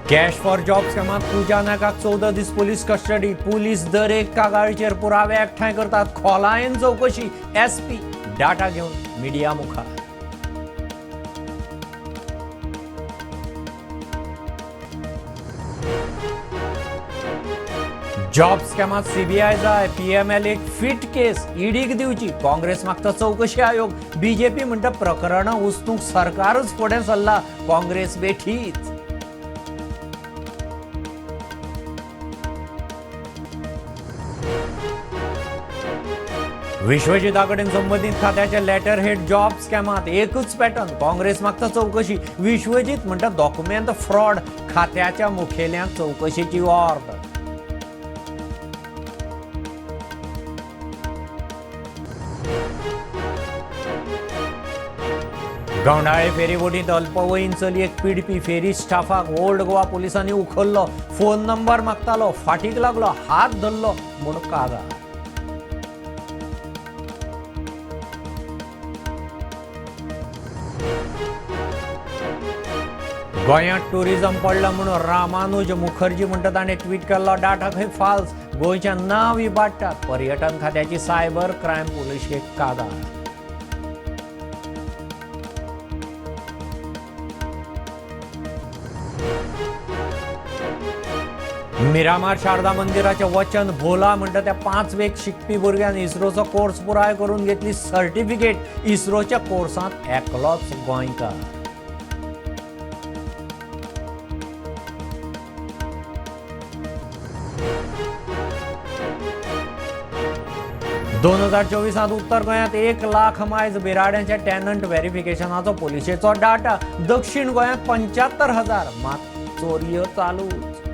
Cash for job स्कॅमात पूजा नायकाक 14 दीस पोलीस कस्टडी. पुलीस दर एक कागाळीचेर पुरावे एकठांय करतात. खोलायेन चौकशी. एसपी डाटा घेऊन मिडिया मुखार. जॉब स्कॅमात सीबीआय जाय. पीएमएल फिट केस ईडीक दिवची. काँग्रेस मागता चौकशी आयोग. बीजेपी म्हणटा प्रकरणां उस्तूंक सरकारच फुडें सरला. काँग्रेस बेठीच. विश्वजिता कडेन संबंधित खात्याचे लेटर हेड जॉब स्कॅमात एकच पॅटर्न. काँग्रेस मागता चौकशी. विश्वजीत म्हणटा डॉक्युमेंट फ्रॉड. खात्याच्या मुखेल्यांक चौकशीची ऑर्डर. गवंडाळे फेरीबोटींत अल्पवयीन चलयेक पिडपी. फेरी स्टाफाक ओल्ड गोवा पुलिसांनी उखल्लो. Phone number मागतालो. फाटीक लागलो. हात धरलो म्हूण कागाळ. गोंयांत टुरिझम पडला म्हणून रामानुज मुखर्जी म्हणटा ताणें ट्वीट केल्लो डाटा खंय फाल्स. गोंयचें नांव इबाडटात. पर्यटन खात्याची सायबर क्रायम पुलिशेक कागाळ. मिरामार शारदा मंदिराचे वचन भोला म्हणटा त्या 5 वेक शिकपी भुरग्यान इस्रोचो कोर्स पुराय करून घेतली सर्टिफिकेट. इस्रोच्या कोर्सांत एकलोच गोंयकार. 2024 उत्तर गोंयांत 1 लाख मायज बिराड्यांच्या टॅनंट व्हेरिफिकेशनाचो पुलिशेचो डाटा. दक्षिण गोंयांत 75,000. मात चोरयो चालूच.